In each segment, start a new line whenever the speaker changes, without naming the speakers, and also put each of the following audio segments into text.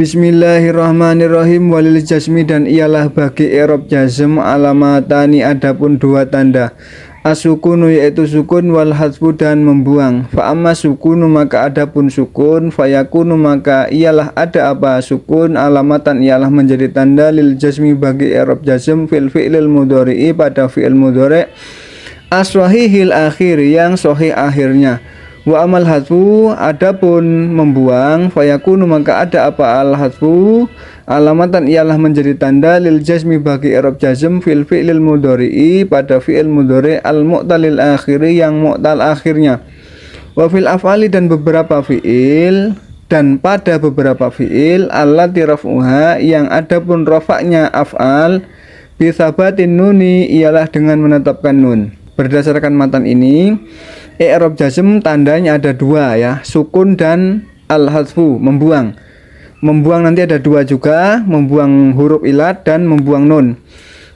Bismillahirrahmanirrahim. Walil jasmi, dan ialah bagi i'rab jazm alamatani, adapun dua tanda. Asukunu, yaitu sukun, wal hadfu, dan membuang. Fa amma sukunu, maka adapun sukun, fayakunu, maka ialah ada apa sukun, alamatan, ialah menjadi tanda, lil jasmi, bagi i'rab jazm, fil fi'lil mudhari'i, pada fi'il mudhari' as-sahihil akhir, yang sahih akhirnya. Wa amal hadfu, adapun membuang, fayakunu, maka ada apa al hadfu, alamatan, ialah menjadi tanda, lil jazmi, bagi i'rab jazm, fil fi'lil mudhari'i, pada fi'il mudhari' al mu'talil akhiri, yang mu'tal akhirnya. Wa fil af'ali, dan beberapa fi'il, dan pada beberapa fi'il, allati raf'uha, yang adapun rafa'nya af'al, bisabatin nuni, ialah dengan menetapkan nun. Berdasarkan matan ini, i'rab jazm tandanya ada dua ya, sukun dan al-hadfu, membuang. Membuang nanti ada dua juga, membuang huruf ilat dan membuang nun.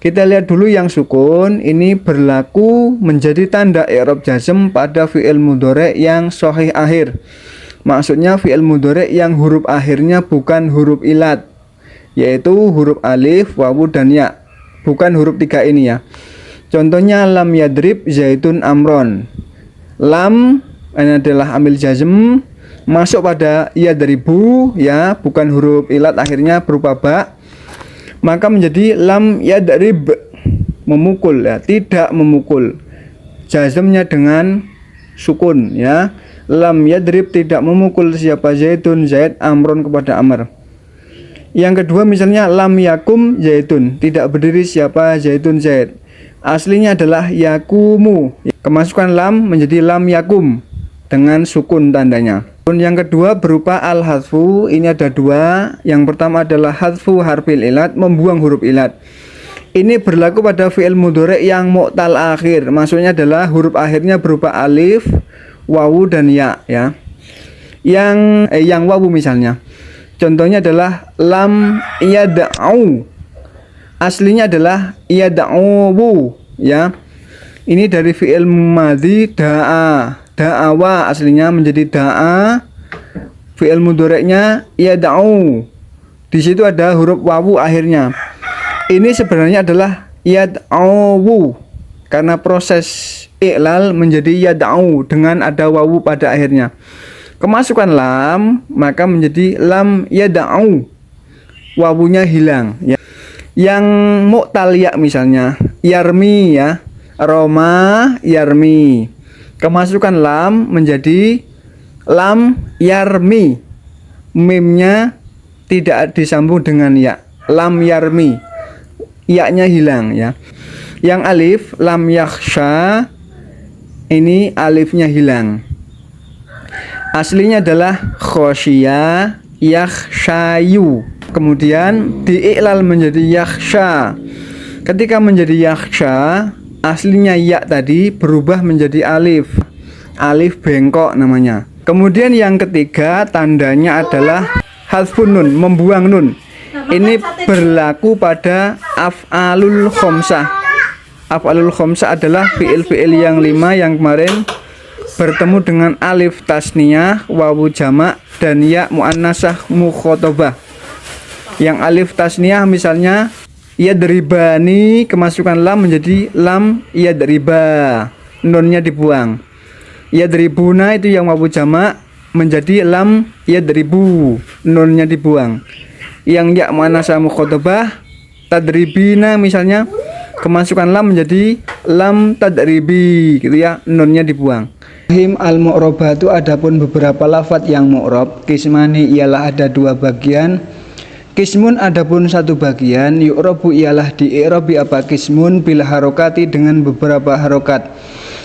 Kita lihat dulu yang sukun, ini berlaku menjadi tanda i'rab jazm pada fi'il mudhari' yang sahih akhir. Maksudnya fi'il mudhari' yang huruf akhirnya bukan huruf ilat, yaitu huruf alif, wawu, dan ya. Bukan huruf tiga ini ya. Contohnya lam yadrib zaitun amron. Lam ini adalah amil jazm, masuk pada yadribu ya, bukan huruf ilat akhirnya berupa ba, maka menjadi lam yadrib, memukul ya, tidak memukul. Jazmnya dengan sukun ya. Lam yadrib, tidak memukul siapa zaitun, zaid, amron, kepada amr. Yang kedua misalnya lam yakum zaitun, tidak berdiri siapa zaitun, zaid. Aslinya adalah yakumu. Kemasukan lam menjadi lam yakum dengan sukun tandanya. Yang kedua berupa al-hadfu, ini ada dua. Yang pertama adalah hadfu harfil ilat, membuang huruf ilat. Ini berlaku pada fi'il mudhari' yang mu'tal akhir. Maksudnya adalah huruf akhirnya berupa alif, wawu, dan ya ya. Yang wawu misalnya. Contohnya adalah lam yad'u. Aslinya adalah yad'u ya. Ini dari fi'il madhi da'a, da'awa aslinya menjadi da'a. Fi'il mudhari'nya yad'u. Di situ ada huruf wawu akhirnya. Ini sebenarnya adalah yad'u karena proses i'lal menjadi yad'u dengan ada wawu pada akhirnya. Kemasukan lam maka menjadi lam yad'u. Wawunya hilang ya. Yang mu'tal ya misalnya yarmi ya, Roma yarmi. Kemasukan lam menjadi lam yarmi. Mimnya tidak disambung dengan ya, lam yarmi. Ya-nya hilang ya. Yang alif lam yakhsha, ini alifnya hilang. Aslinya adalah khosya yakhshayu. Kemudian diiklal menjadi yakhsha. Ketika menjadi yakhsha, aslinya ya tadi berubah menjadi alif. Alif bengkok namanya. Kemudian yang ketiga tandanya adalah hadfun nun, membuang nun. Ini berlaku pada af'alul khomsah. Af'alul khomsah adalah fi'il-fi'il yang 5 yang kemarin bertemu dengan alif tasniyah, wawu jamak, dan ya muannasah mukhatabah. Yang alif tasniyah misalnya yadribani, kemasukan lam menjadi lam yadriba, nunnya dibuang. Yadribuna itu yang wawu jamak menjadi lam yadribu, nunnya dibuang. Yang ya muannasah mukhatabah tadribina misalnya, kemasukan lam menjadi lam tadribi gitu ya, nunnya dibuang. Him al-mu'robatu, adapun beberapa lafadz yang mu'rob, kismani ialah ada dua bagian. Kismun, adapun satu bagian, yu'robu ialah di-i'robi apa kismun bil harokati, dengan beberapa harokat.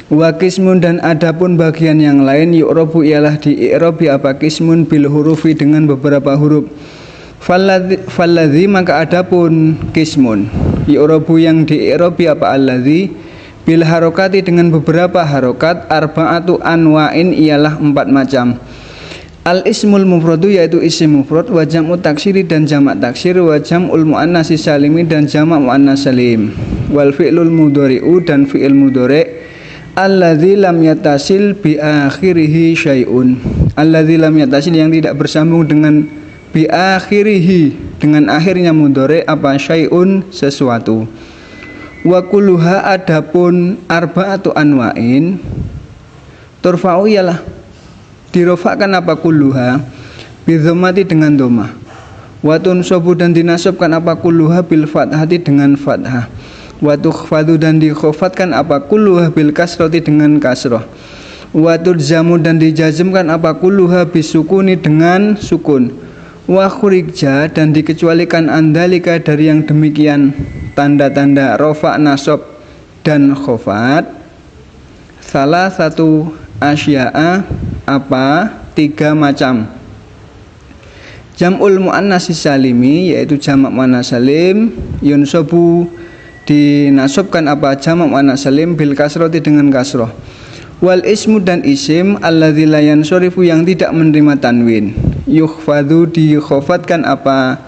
Wa kismun, dan adapun bagian yang lain, yu'robu ialah di-i'robi apa kismun bil hurufi, dengan beberapa huruf. Falladhi, maka adapun kismun, yu'robu yang di-i'robi apa alladhi bil harokati, dengan beberapa harokat. Arba'atu anwa'in ialah 4 macam. Al ismul mufradu, yaitu isim mufrad, wa jam'u taksiri, dan jamak taksir, wa jam'ul muannasi salimi, dan jamak muannas salim, wal fi'lul mudhari'u, dan fi'il mudhari' alladzi lam yatasil bi akhirihi syai'un. Alladzi lam yatasil, yang tidak bersambung dengan bi akhirihi dengan akhirnya mudhari apa syai'un sesuatu. Wa kulluha adapun arba'atu anwa'in turfa'u ialah dirofakkan apa kulluha bi dhammati dengan dhammah. Wa tunsabu dan dinasabkan apa kulluha bil fathati dengan fathah. Wa tukhfadu dan dikhafatkan apa kulluha bil kasrati dengan kasrah. Wa tudzamu dan dijazmkan apa kulluha bisukuni dengan sukun. Wa khurija dan dikecualikan andalika dari yang demikian tanda-tanda rofa, nasab dan khofat salah satu asya'a apa 3 macam. Jam'ul muannats salimi yaitu jamak muannats salim yunsabu dinasabkan apa jamak muannats salim bil kasrati dengan kasrah. Wal ismu dan isim alladzi la yansarifu yang tidak menerima tanwin yukhfadhu dikhafatkan apa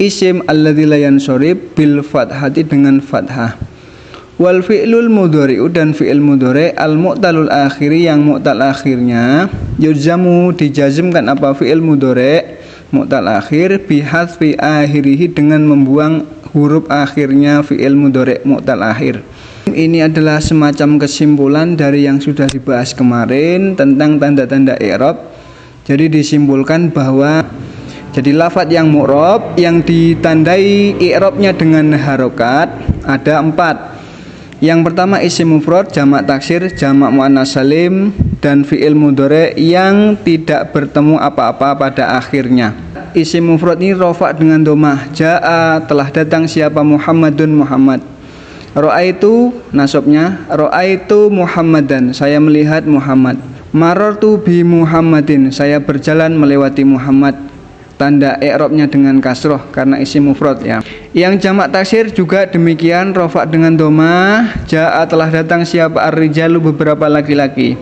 isim alladzi la yansarif bil fathati dengan fathah. Wal fi'lul mudhari'u dan fi'il mudhari' al mu'talul akhiri yang mu'tal akhirnya yujzamu dijazmkan apa fi'il mudhari' mu'tal akhir bi hadfi akhirihi dengan membuang huruf akhirnya fi'il mudhari' mu'tal akhir. Ini adalah semacam kesimpulan dari yang sudah dibahas kemarin tentang tanda-tanda i'rab. Jadi disimpulkan bahwa jadi lafadz yang mu'rab yang ditandai i'rabnya dengan harokat ada 4. Yang pertama isim mufrad, jamak taksir, jamak muannats salim dan fi'il mudhari yang tidak bertemu apa-apa pada akhirnya. Isim mufrad ini rafa dengan dhammah. Jaa telah datang siapa Muhammadun Muhammad. Ra'aitu nasabnya ra'aitu Muhammadan saya melihat Muhammad. Marartu bi Muhammadin saya berjalan melewati Muhammad. Tanda i'rabnya dengan kasroh karena isim mufrad ya. Yang jamak taksir juga demikian rafa dengan dhammah. Jaa telah datang siapa ar-rijalu beberapa laki-laki.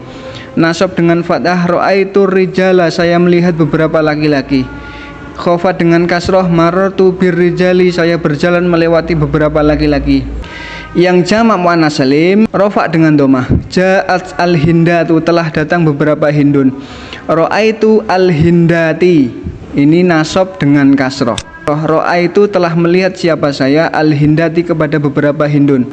Nasab dengan fathah ra'aitu rijala saya melihat beberapa laki-laki. Khafat dengan kasroh marartu birrijali saya berjalan melewati beberapa laki-laki. Yang jamak muannats salim rafa dengan dhammah. Ja'at al-hindatu telah datang beberapa hindun. Ra'aitu al-hindati ini nasab dengan kasroh. Ra'aitu telah melihat siapa saya al-hindati kepada beberapa hindun.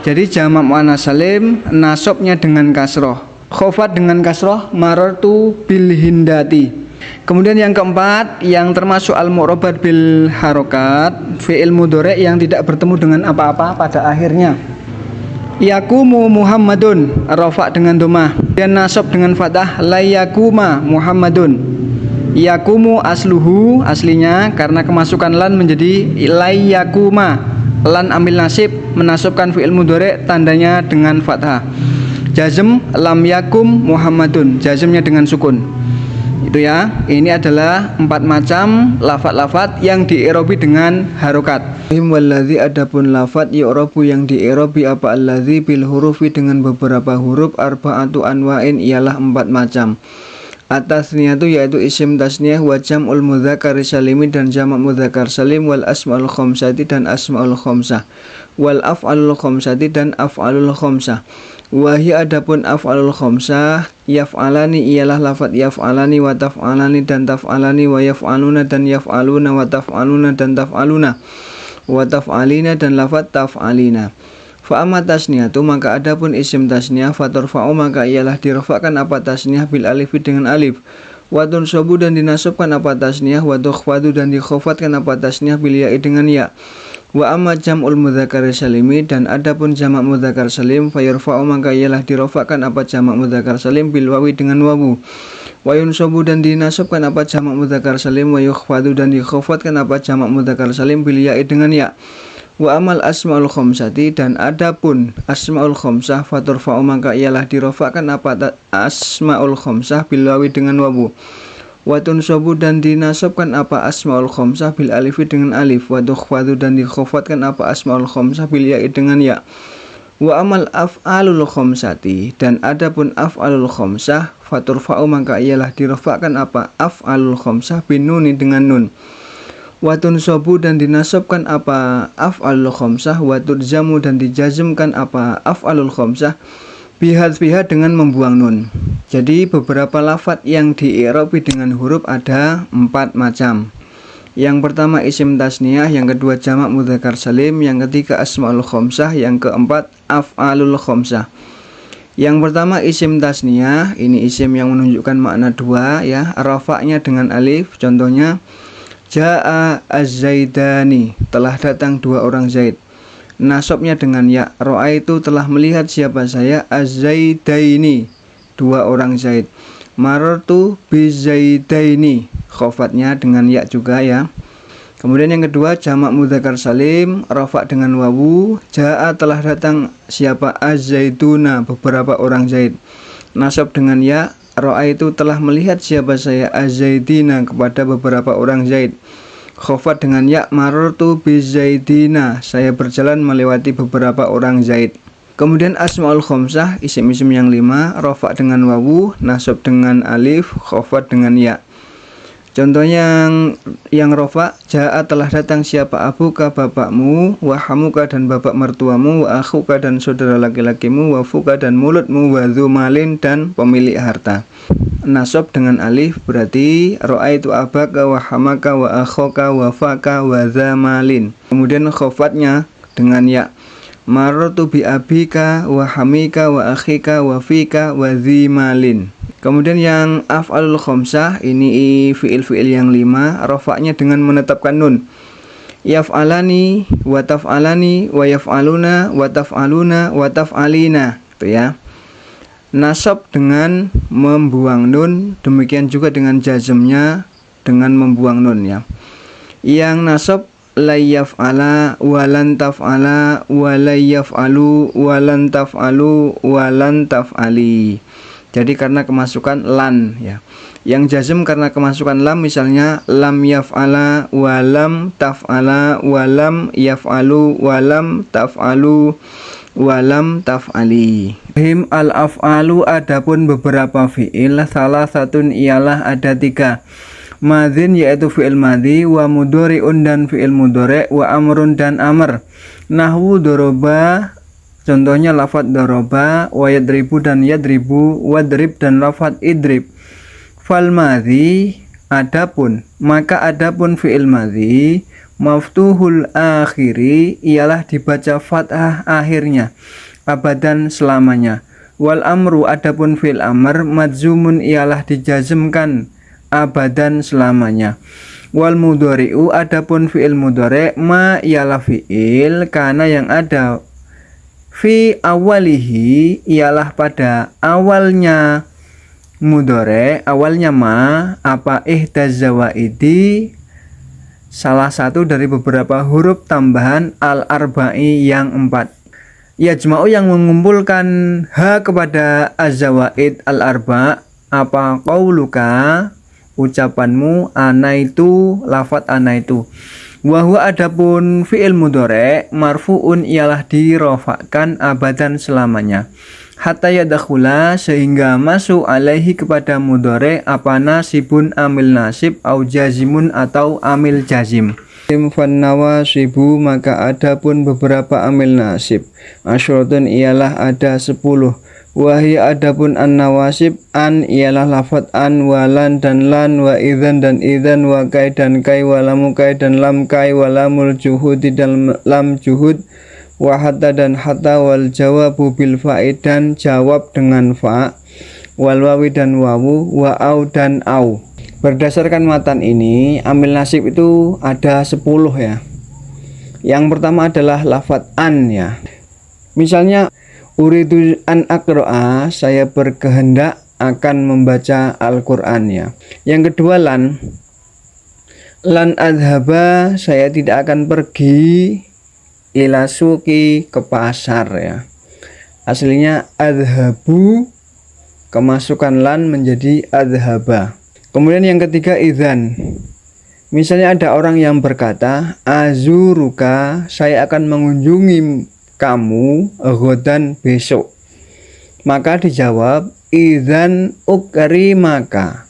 Jadi jamak muannats salim nasabnya dengan kasroh. Khafat dengan kasroh marartu bil hindati. Kemudian yang keempat yang termasuk al-mu'rabat bil harokat fi'il mudhari yang tidak bertemu dengan apa-apa pada akhirnya. Yakumu Muhammadun rafa dengan dhammah dan nasab dengan fathah la yakuma Muhammadun. Yakumu asluhu aslinya karena kemasukan lan menjadi la yakuma. Lan ambil nasib menasabkan fi'il mudhari tandanya dengan fathah. Jazm lam yakum Muhammadun jazmnya dengan sukun. Itu ya, ini adalah 4 macam lafat-lafat yang di'irabi dengan harokat. Walladzi adapun lafat yu'rabu yang di'irabi apa alladzi bil hurufi dengan beberapa huruf arba'atu anwa'in ialah 4 macam. Atasniyatu yaitu isim tasniyah wa jam'ul mudzakkar salimi dan jamak mudzakkar salim wal asmaul khamsati dan asmaul khamsah wal af'alul khamsati dan af'alul khamsah. Wahi adapun af'alul khamsah yaf'alani ialah lafadz yaf'alani wa taf'alani dan taf'alani wa yaf'aluna dan yaf'aluna wa taf'aluna dan taf'aluna wa taf'alina dan lafadz taf'alina. Fa amma tasniyatu maka adapun isim tasniyah faturfa'u maka ialah dirafa'kan apa tasniyah bil alif dengan alif. Wa tunsabu dan dinasabkan apa tasniyah wa tukhfadu dan dikhafatkan apa tasniyah bil ya'i dengan ya. Wa amma jam'ul mudzakkar salimi dan adapun jamak mudzakkar salim fayurfa'u maka ialah dirafa'kan apa jamak mudzakkar salim bil wawi dengan wawu. Wa yunsabu dan dinasabkan apa jamak mudzakkar salim wa yukhfadu dan dikhafatkan apa jamak mudzakkar salim bil ya'i dengan ya. Wa amal asmaul khamsati dan adapun asmaul khamsah faturfa'u maka ialah dirafa'kan apa asmaul khamsah bil wawi dengan wawu. Wa tunsabu dan dinasabkan apa asmaul khamsah bil alif dengan alif. Wa tukhfadu dan dikhafatkan apa asmaul khamsah bil ya'i dengan ya. Wa amal af'alul khamsati dan adapun af'alul khamsah faturfa'u maka ialah dirafa'kan apa af'alul khamsah bin nuni dengan nun. Wa tunsabu dan dinasabkan apa af'alul khamsah wa tudzamu dan dijazmkan apa af'alul khamsah bihadfiha dengan membuang nun. Jadi beberapa lafadz yang di'irabi dengan huruf ada 4 macam. Yang pertama isim tasniyah, yang kedua jamak mudzakkar salim, yang ketiga asmaul khamsah, yang keempat af'alul khamsah. Yang pertama isim tasniyah, ini isim yang menunjukkan makna dua ya, rafa'nya dengan alif. Contohnya Ja'a az-zaidani, telah datang dua orang Zaid. Nasabnya dengan ya, ra'aitu telah melihat siapa saya, az-zaidaini, dua orang Zaid. Marartu biz-zaidaini, khofatnya dengan ya juga ya. Kemudian yang kedua jamak mudzakkar salim, rafa dengan wawu. Ja'a telah datang siapa, az-zaiduna, beberapa orang Zaid. Nasab dengan ya, ra'aitu telah melihat siapa saya, az-zaidina, kepada beberapa orang Zaid. Khofat dengan ya, marartu bizaidina, saya berjalan melewati beberapa orang Zaid. Kemudian asmaul khamsah, isim-isim yang 5, rafa dengan wawu, nasab dengan alif, khofat dengan ya. Contohnya yang rafa, ja'a telah datang siapa, abuka, bapakmu, wa hamuka, dan bapak mertuamu, wa akhuka, dan saudara laki-lakimu, wa fuka, dan mulutmu, wa dzumalin, dan pemilik harta. Nasab dengan alif berarti ra'aitu abaka wa hamaka wa akhoka wa faka wa zamalin. Kemudian khofatnya dengan ya, marartu bi abika wa hamika wa akhika wa fika wa zimalin. Kemudian yang af'alul khamsah, ini fi'il-fi'il yang 5, rafa'nya dengan menetapkan nun. Yaf'alani wa taf'alani wa yaf'aluna wa taf'aluna wa taf'alina, itu ya. Nasab dengan membuang nun, demikian juga dengan jazmnya dengan membuang nun ya. Yang nasab la yaf'ala wa lan taf'ala wa la yaf'alu wa lan taf'alu wa lan taf'ali. Jadi karena kemasukan lan ya. Yang jazm karena kemasukan lam, misalnya lam yaf'ala wa lam taf'ala wa lam yaf'alu wa lam taf'alu walam taf'ali. Al-af'alu, adapun beberapa fi'il, salah satu ialah ada 3. Madzin yaitu fi'il madhi, wa mudhari'un dan fi'il mudhari', wa amrun dan amr. Nahwu doroba, contohnya lafaz doroba, wa yadribu dan yadribu, wadrib dan lafaz idrib. Fal madhi, maka adapun fi'il madhi maftuhul akhiri, ialah dibaca fathah akhirnya, abadan selamanya. Wal amru, adapun fi'il amr madzumun, ialah dijazmkan abadan selamanya. Wal mudhari'u, adapun fi'il mudhari', ma ialah fi'il kana yang ada fi awalihi, ialah pada awalnya mudhari', awalnya ma, apa ihdaz zawaidi, salah satu dari beberapa huruf tambahan al-arba'i yang 4. Yajma'u, yang mengumpulkan ha kepada az-zawaid al-arba', apa qauluka, ucapanmu, anaitu, lafaz anaitu. Wa huwa, adapun fi'il mudhari' marfu'un, ialah dirofakkan abadan selamanya. Hatta yadakhula, sehingga masuk alaihi kepada mudhari' apa nasibun, amil nasib, au jazimun atau amil jazim. Fan nawasibu, maka adapun beberapa amil nasib, asyratun, ialah ada 10. Wahai, adapun an nawasib, an ialah lafaz an, walan dan lan, wa idzan dan idzan, wa kai dan kai, wa lamu kai dan lam kai, wa lamul juhudi dan lam juhud, wa hatta dan hatta, wal jawabu bil fa'i, dan jawab dengan fa, wal wawi dan wawu, wa au dan au. Berdasarkan matan ini, amil nasib itu ada 10 ya. Yang pertama adalah lafaz an ya. Misalnya uridu an aqra'a, saya berkehendak akan membaca Al-Qur'an ya. Yang kedua lan adhaba, saya tidak akan pergi, ila suki, ke pasar ya. Aslinya adhabu, kemasukan lan menjadi adhaba. Kemudian yang ketiga idzan. Misalnya ada orang yang berkata azuruka, saya akan mengunjungi kamu ghadan, besok. Maka dijawab idzan ukrimaka,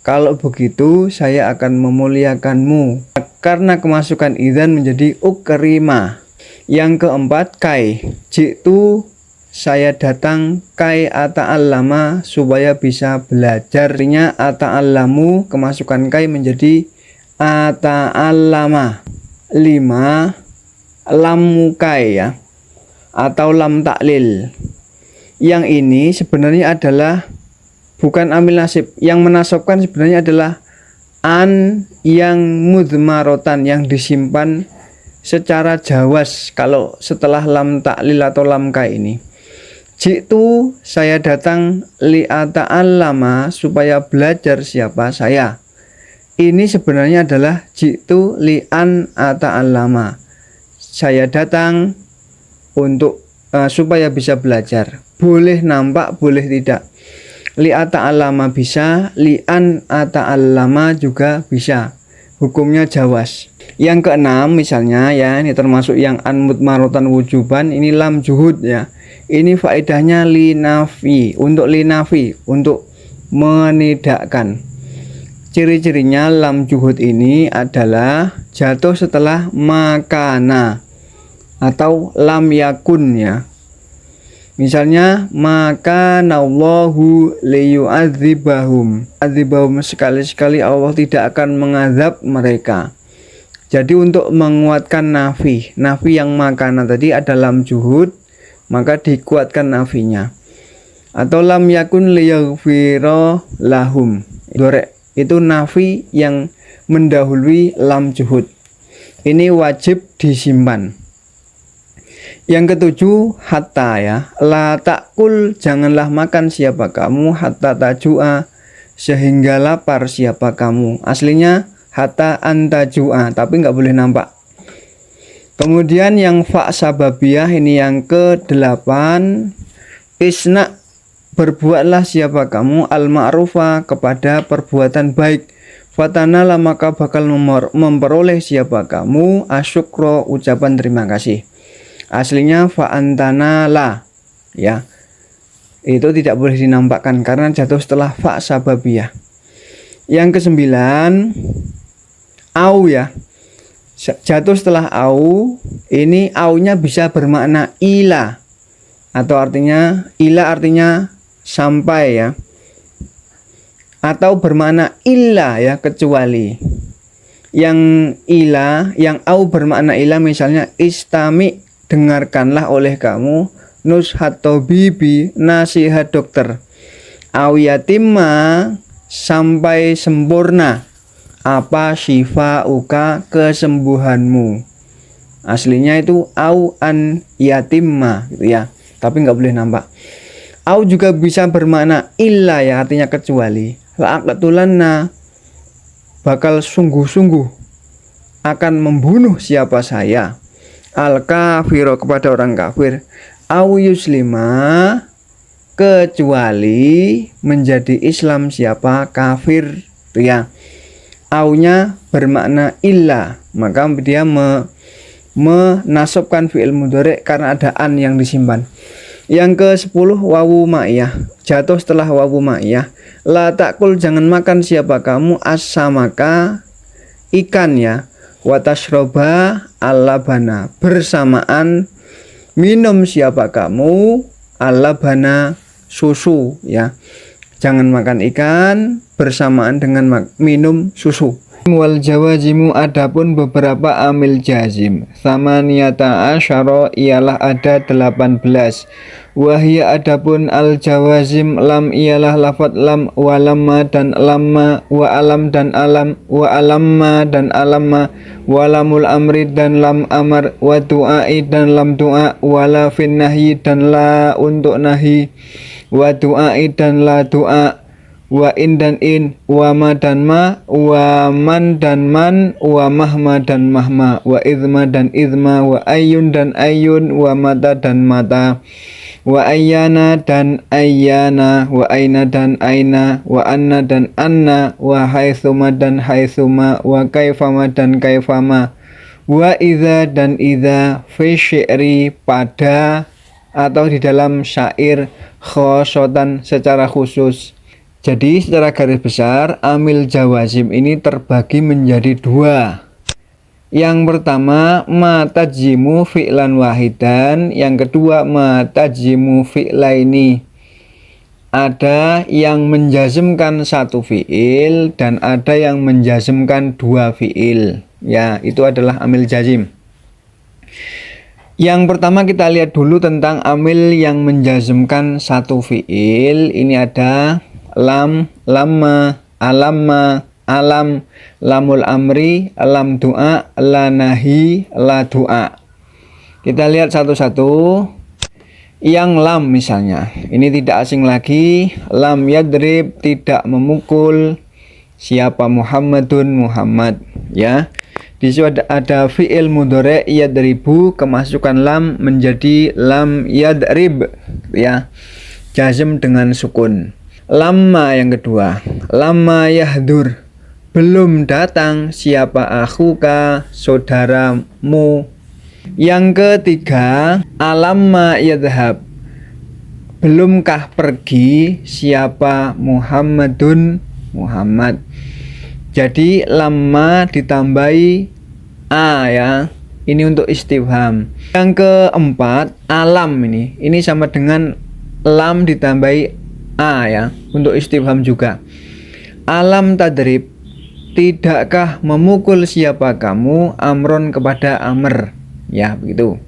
kalau begitu saya akan memuliakanmu. Karena kemasukan idzan menjadi ukrima. Yang keempat kai, jitu, saya datang, kai ata'allama, supaya bisa belajar. Artinya ata'allamu, kemasukan kai menjadi ata'allama. 5 lam mukai ya, atau lam taklil. Yang ini sebenarnya adalah bukan amil nasib. Yang menasabkan sebenarnya adalah an yang mudmarotan, yang disimpan secara jawas kalau setelah lam taklil atau lam kai ini. Jitu, saya datang, li'ata'allama, supaya belajar siapa saya. Ini sebenarnya adalah jitu li'an ata'allama, saya datang untuk supaya bisa belajar. Boleh nampak, boleh tidak. Li'ata'allama bisa, li'an ata'allama juga bisa. Hukumnya jawas. Yang keenam misalnya ya, ini termasuk yang an mudmarotan wujuban, ini lam juhud ya. Ini faedahnya linafi, untuk menidakkan. Ciri-cirinya lam juhud ini adalah jatuh setelah makana atau lam yakun ya. Misalnya maka nallahu liyu'adzibahum. Adzibahum, sekali-sekali Allah tidak akan mengazab mereka. Jadi untuk menguatkan nafi yang makana tadi ada lam juhud, maka dikuatkan nafinya. Atau lam yakun liyaghfira lahum. Itu nafi yang mendahului lam juhud. Ini wajib disimpan. Yang ketujuh, hatta ya. La takul, janganlah makan siapa kamu, hatta tajua, sehingga lapar siapa kamu. Aslinya hatta antajua, tapi nggak boleh nampak. Kemudian yang fa sababiyah, ini yang ke-8. Isna, berbuatlah siapa kamu al ma'rufa, kepada perbuatan baik. Fatanalah, maka bakal memperoleh siapa kamu asyukro, ucapan terima kasih. Aslinya fa'antana la ya. Itu tidak boleh dinampakkan karena jatuh setelah fa sababiyah. Yang ke-9 au ya. Jatuh setelah au. Ini aunya bisa bermakna ila, atau artinya ila artinya sampai ya, atau bermakna illa ya, kecuali. Yang ila, yang au bermakna ila, misalnya istami, dengarkanlah oleh kamu, nushat tobibi, nasihat dokter, awiyatimma, sampai sempurna, apa syifa uka, kesembuhanmu. Aslinya itu au an yatimma gitu ya, tapi nggak boleh nampak. Au juga bisa bermakna illa ya, artinya kecuali. La'aqtulanna, bakal sungguh-sungguh akan membunuh siapa saya, al kafiro, kepada orang kafir, au yuslima, kecuali menjadi Islam siapa kafir itu ya. Aunya bermakna illa, maka dia menasabkan fi'il mudhari' karena ada an yang disimpan. Yang ke-10 wawu ma'iyah, jatuh setelah wawu ma'iyah. La takul, jangan makan siapa kamu as-samaka, ikan ya. Wa tashroba al-labana, bersamaan minum siapa kamu al-labana, susu ya. Jangan makan ikan bersamaan dengan minum susu. Wal jawazimu, adapun beberapa amil jazim, samaniyata asyara, ialah ada 18. Wahia, adapun al jawazim, lam ialah lafad lam, walamma dan lamma, wa alam dan alam, wa alamma dan alamma, walamul amri dan lam amar, wa du'ai dan lam du'a, wala fin nahyi dan la untuk nahi, wa du'ai dan la du'a, wa in dan in, wa ma dan ma, wa man dan man, wa mahma dan mahma, wa izma dan izma, wa ayyun dan ayyun, wa mata dan mata, wa ayyana dan ayyana, wa aina dan aina, wa anna dan anna, wa haitsuma dan haitsuma, wa kaifama dan kaifama, wa idza dan idza, fi syi'ri, pada atau di dalam syair, khosotan secara khusus. Jadi secara garis besar amil jawazim ini terbagi menjadi 2. Yang pertama matajimu fi'lan wahidan, yang kedua matajimu fi'laini. ada yang menjazmkan satu fiil dan ada yang menjazmkan dua fiil. Ya, itu adalah amil jazim. Yang pertama kita lihat dulu tentang amil yang menjazmkan satu fiil. Ini ada lam, lamma, alamma, alam, lamul amri, lam du'a, la nahi, la du'a. Kita lihat satu-satu. Yang lam misalnya, ini tidak asing lagi, lam yadrib, tidak memukul siapa Muhammadun, Muhammad, ya. Di situ ada fi'il mudhari' yadribu, kemasukan lam menjadi lam yadrib, ya, jazm dengan sukun. Lamma yang kedua, lamma yahdur, belum datang siapa akhuka, saudaramu. Yang ketiga, alamma yadhhab, belumkah pergi siapa Muhammadun, Muhammad. Jadi lamma ditambahi a, ya. Ini untuk istifham. Yang keempat, alam ini sama dengan lam ditambahi a, ya, untuk istifham juga. Alam tadrib, tidakkah memukul siapa kamu amron kepada amr. Ya, begitu.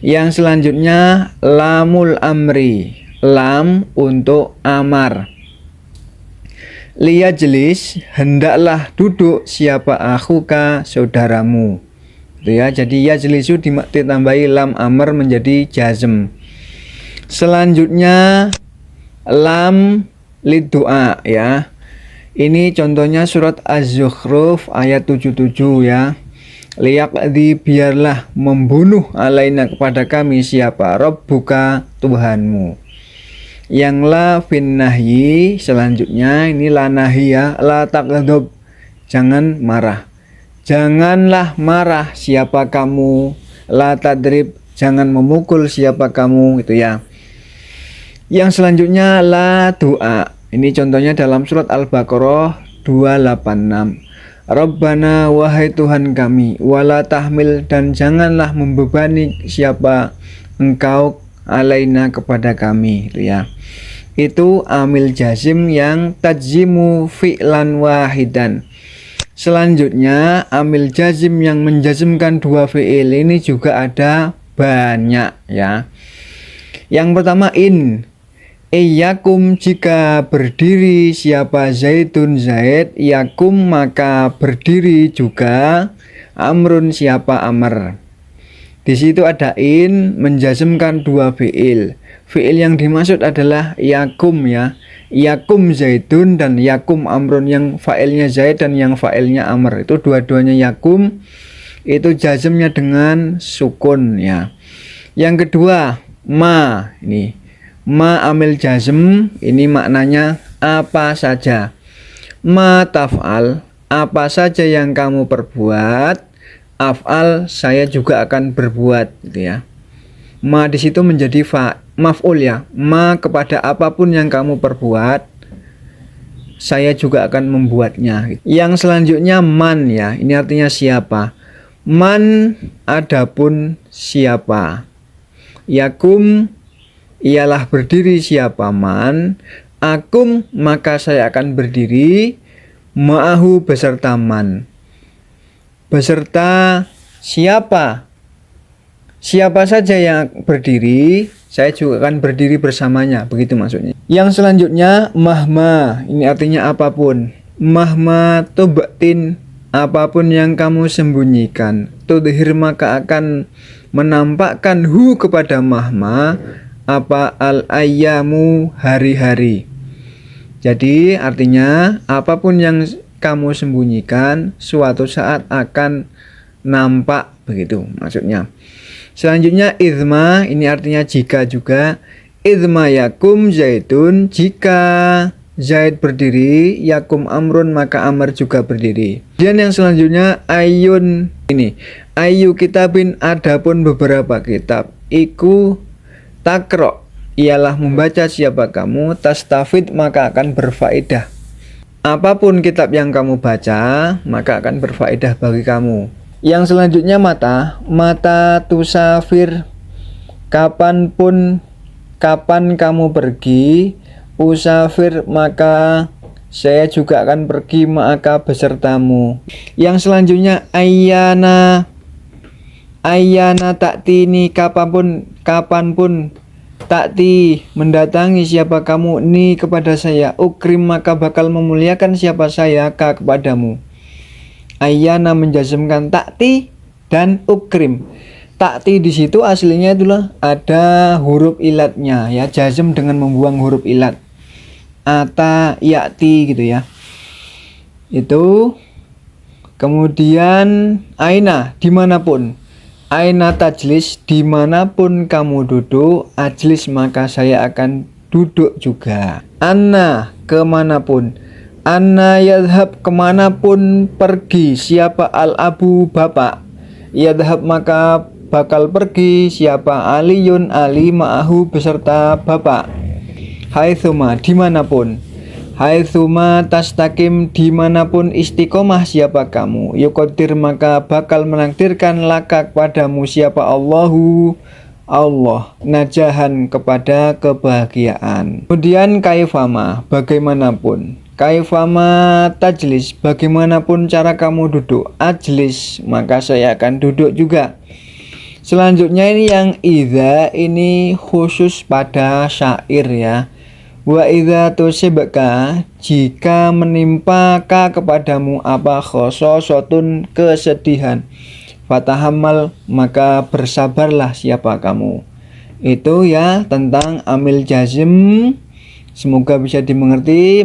Yang selanjutnya lamul amri, lam untuk amar. Liyajlis, hendaklah duduk siapa akhuka, saudaramu. Itu ya, jadi yajlisu ditambahi lam amr menjadi jazm. Selanjutnya lam liddu'a, ya. Ini contohnya surat Az-Zukhruf ayat 77, ya. Liyaqdi, biarlah membunuh alaina kepada kami siapa Rabbuka, Tuhanmu. Yang la fin nahyi, selanjutnya ini la nahyi, ya. La taqdhub, jangan marah. Janganlah marah siapa kamu. La tadrib, jangan memukul siapa kamu, itu ya. Yang selanjutnya la du'a. Ini contohnya dalam surat Al-Baqarah 286. Rabbana, wahai Tuhan kami, wala tahmil, dan janganlah membebani siapa engkau alaina kepada kami, itu ya. Itu amil jazim yang tajzimu fi'lan wahidan. Selanjutnya amil jazim yang menjazmkan dua fi'il, ini juga ada banyak, ya. Yang pertama in. Iyakum, jika berdiri siapa Zaidun, Zaid, yakum maka berdiri juga amrun siapa Amr. Di situ ada in menjazmkan dua fiil. Fiil yang dimaksud adalah yakum, ya. Yakum Zaidun dan yakum amrun, yang failnya Zaid dan yang failnya Amr. Itu dua-duanya yakum. Itu jazmnya dengan sukun, ya. Yang kedua ma, ini ma amil jazm, ini maknanya apa saja. Ma taf'al, apa saja yang kamu perbuat. Af'al, saya juga akan berbuat, gitu ya. Ma di situ menjadi maf'ul, ya. Ma kepada apapun yang kamu perbuat, saya juga akan membuatnya. Yang selanjutnya man, ya. Ini artinya siapa. Man adapun siapa. Yakum, ialah berdiri siapa man. Akum, maka saya akan berdiri. Ma'ahu, beserta man. Beserta siapa? Siapa saja yang berdiri, saya juga akan berdiri bersamanya. Begitu maksudnya. Yang selanjutnya mahma, ini artinya apapun. Mahma tubtin, apapun yang kamu sembunyikan. Tudhir, maka akan menampakkan hu kepada mahma apa al-ayyamu, hari-hari. Jadi artinya apapun yang kamu sembunyikan suatu saat akan nampak, begitu maksudnya. Selanjutnya idma, ini artinya jika juga. Idma yakum Zaidun, jika Zaid berdiri, yakum amrun, maka Amr juga berdiri. Dan yang selanjutnya ayun, ini ayu kitabin, adapun beberapa kitab. Iku takro, ialah membaca siapa kamu. Tastafid, maka akan berfaedah. Apapun kitab yang kamu baca, maka akan berfaedah bagi kamu. Yang selanjutnya mata. Mata tusafir, kapan kamu pergi. usafir maka saya juga akan pergi maka besertamu. Yang selanjutnya ayyana taktini, kapanpun takti mendatangi siapa kamu ni kepada saya, ukrim maka bakal memuliakan siapa saya kepadamu. Ayyana menjazmkan takti dan ukrim. Takti di situ aslinya itulah ada huruf ilatnya ya, jazm dengan membuang huruf ilat. Ata yakti gitu ya. Itu. Kemudian aina dimanapun. Aina tajlis dimanapun kamu duduk, ajlis maka saya akan duduk juga. Anna kemanapun. Anna yadhab kemanapun pergi siapa al-abu bapak. Yadhab maka bakal pergi siapa Aliyun Ali ma'ahu beserta bapak. Haitsuma dimanapun. Haitsuma tastakim dimanapun istiqomah siapa kamu. Yuqaddir maka bakal menakdirkan laka kepadamu siapa Allahu Allah najahan kepada kebahagiaan. Kemudian kaifama bagaimanapun. Kaifama tajlis bagaimanapun cara kamu duduk. Ajlis maka saya akan duduk juga. Selanjutnya ini yang idza ini khusus pada syair ya. Wa idza tusibka jika menimpaka kepadamu apa khososotun kesedihan, fatahammal maka bersabarlah siapa kamu. Itu ya tentang amil jazm, semoga bisa dimengerti.